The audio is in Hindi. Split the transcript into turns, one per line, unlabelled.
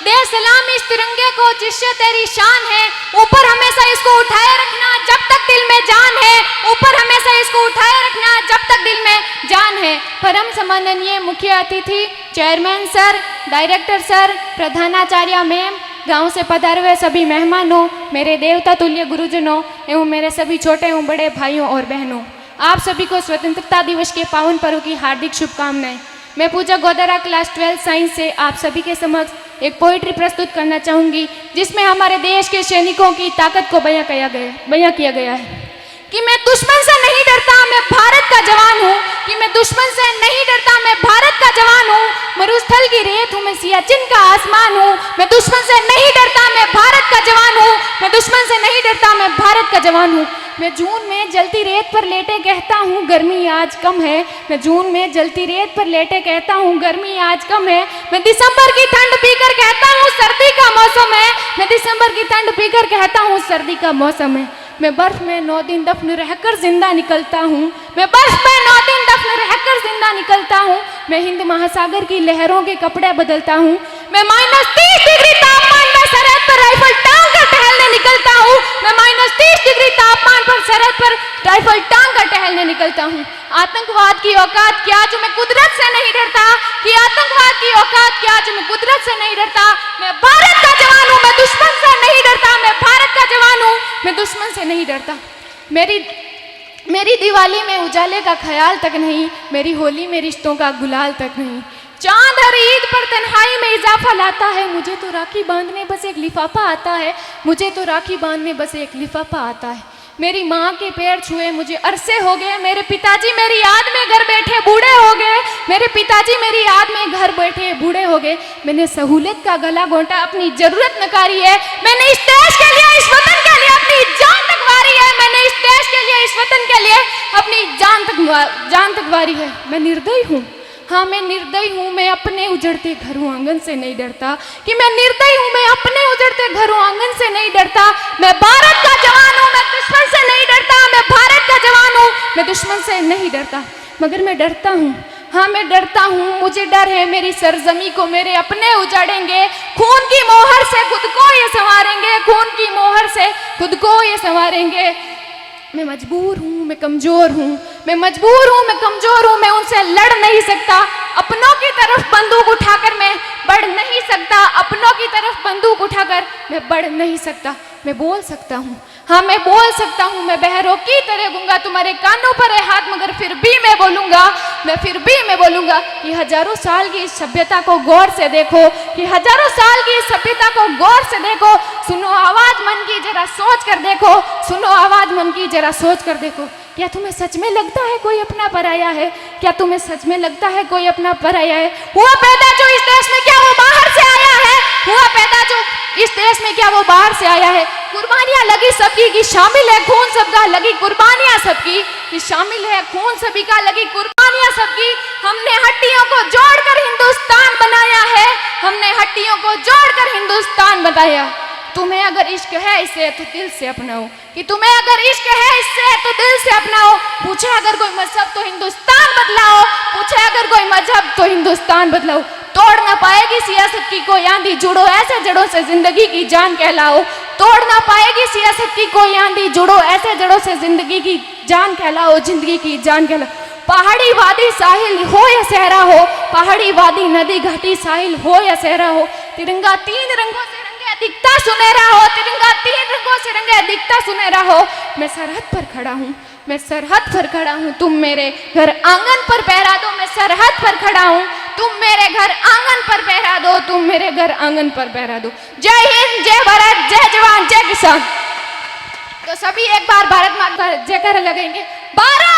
दे सलाम इस तिरंगे को जिससे तेरी शान है, ऊपर हमेशा इसको उठाए रखना जब तक दिल में जान है, ऊपर हमेशा इसको उठाए रखना जब तक दिल में जान है। परम सम्माननीय मुख्य अतिथि, चेयरमैन सर, डायरेक्टर सर, प्रधानाचार्य मैम, गांव से पधारे हुए सभी मेहमानों, मेरे देवता तुल्य गुरुजनों एवं मेरे सभी छोटे एवं बड़े भाइयों और बहनों, आप सभी को स्वतंत्रता दिवस के पावन पर्व की हार्दिक शुभकामनाएं। मैं पूजा गोदरा क्लास 12 साइंस से आप सभी के समक्ष एक पोइट्री प्रस्तुत करना चाहूँगी, जिसमें हमारे देश के सैनिकों की ताकत को बयां किया गया है। कि मैं दुश्मन से नहीं डरता, मैं भारत का जवान हूँ। कि मैं दुश्मन से नहीं डरता, मैं भारत का जवान हूँ। मरुस्थल की रेत हूँ, मैं सियाचिन का आसमान हूँ। मैं दुश्मन से नहीं डरता, मैं भारत का जवान हूँ। मैं दुश्मन से नहीं डरता, मैं भारत का जवान हूँ। मैं जून में जलती रेत पर लेटे कहता हूँ गर्मी आज कम है। मैं जून में जलती रेत पर लेटे कहता हूँ गर्मी आज कम है। मैं दिसंबर की ठंड पीकर कहता हूँ सर्दी का मौसम है। मैं दिसंबर की ठंड पीकर कहता हूँ सर्दी का मौसम है। मैं बर्फ में 9 दिन दफन रहकर जिंदा निकलता हूँ। मैं बर्फ में 9 दिन दफन रहकर जिंदा निकलता हूँ। मैं हिंद महासागर की लहरों के कपड़े बदलता हूँ। मैं -30 डिग्री तापमान में सरहद पर राइफल टांग कर टहलने निकलता हूँ। मैं -30 डिग्री तापमान पर सरहद पर राइफल टांग कर टहलने निकलता हूँ। आतंकवाद की औकात क्या जो मैं कुदरत से नहीं डरता। कि आतंकवाद की औकात क्या जो मैं कुदरत से नहीं डरता। मैं भारत का जवान हूँ, मैं दुश्मन से नहीं डरता। मैं भारत का जवान हूँ, मैं दुश्मन से नहीं डरता। मेरी दिवाली में उजाले का ख्याल तक नहीं, मेरी होली में रिश्तों का गुलाल तक नहीं। चांद हर ईद पर तन्हाई में इजाफा लाता है, मुझे तो राखी बांधने बस एक लिफाफा आता है। मुझे तो राखी बांधने बस एक लिफाफा आता है। मेरी माँ के पैर छुए मुझे अरसे हो गए। मेरे पिताजी मेरी याद में घर बैठे बूढ़े हो गए। मेरे पिताजी मेरी याद में घर बैठे बूढ़े हो गए। मैंने सहूलियत का गला घोंटा, अपनी जरूरत नकारी है। मैंने इस देश के लिए, इस वतन के लिए अपनी जान तक वारी है। मैंने इस देश के लिए, इस वतन के लिए अपनी जान तक वारी है। मैं निर्दयी हूँ, हाँ मैं निर्दयी हूँ। मैं अपने उजड़ते घरों आंगन से नहीं डरता। कि मैं निर्दयी हूँ, मैं अपने उजड़ते घरों आंगन से नहीं डरता। मैं भारत का जवान हूँ, मैं दुश्मन से नहीं डरता। मैं भारत का जवान हूँ, मैं दुश्मन से नहीं डरता। मगर मैं डरता हूँ, हाँ मैं डरता हूँ। मुझे डर है मेरी सरजमी को मेरे अपने उजाड़ेंगे। खून की मोहर से खुद को ये संवारेंगे। खून की मोहर से खुद को ये संवारेंगे। मैं मजबूर हूँ, मैं कमजोर हूँ। मैं मजबूर हूँ, मैं कमजोर हूँ। मैं उनसे लड़ नहीं सकता। अपनों की तरफ बंदूक उठाकर मैं बढ़ नहीं सकता। अपनों की तरफ बंदूक उठाकर मैं बढ़ नहीं सकता। मैं बोल सकता हूँ, हाँ मैं बोल सकता हूँ। मैं बहरों की तरह गूंगा, तुम्हारे कानों पर है हाथ मगर फिर भी मैं बोलूँगा। मैं बोलूँगा कि हजारों साल की सभ्यता को गौर से देखो। कि हजारों साल की सभ्यता को गौर से देखो। सुनो आवाज मन की, जरा सोच कर देखो। सुनो आवाज मन की, जरा सोच कर देखो। क्या तुम्हें सच में लगता है कोई अपना पराया है? क्या तुम्हें सच में लगता है कोई अपना पराया है? हुआ पैदा जो इस देश में, क्या वो बाहर से आया है? हुआ पैदा जो इस देश में, क्या वो बाहर से आया है? कुर्बानियां लगी सबकी कि शामिल है खून सबका। लगी कुर्बानियां सबकी कि शामिल है खून सभी का। लगी कुर्बानियां सबकी। हमने हड्डियों को जोड़कर हिंदुस्तान बनाया है। हमने हड्डियों को जोड़कर हिंदुस्तान बनाया। तुम्हें अगर इश्क है इससे तो दिल से अपनाओ। कि तुम्हें अगर इश्क है इससे तो दिल से अपनाओ। पूछे अगर कोई मजहब तो हिंदुस्तान बदलाओ। पूछे अगर कोई मजहब तो हिंदुस्तान बदलाओ। तोड़ ना पाएगी सियासत की कोई आंधी, जुड़ो ऐसे जड़ों से जिंदगी की जान कहलाओ। तोड़ ना पाएगी सियासत की कोई आंधी, जुड़ो ऐसे जड़ों से जिंदगी की जान कहलाओ। जिंदगी की जान कहलाओ। पहाड़ी वादी साहिल हो या सहरा हो, पहाड़ी वादी नदी घाटी साहिल हो या सहरा हो, तिरंगा 3 रंगों से रंगे दिखता सुनहरा हो। तिरंगा 3 रंगों से रंगे दिखता सुनहरा हो। मैं सरहद पर खड़ा हूँ, मैं सरहद पर खड़ा हूँ। तुम मेरे घर आंगन पर पहरा दो। मैं सरहद पर खड़ा हूँ, तुम मेरे घर आंगन पर पहरा दो। तुम मेरे घर आंगन पर पहरा दो। जय हिंद, जय भारत, जय जवान, जय किसान। तो सभी एक बार भारत माता का जयकारा लगाएंगे। भारत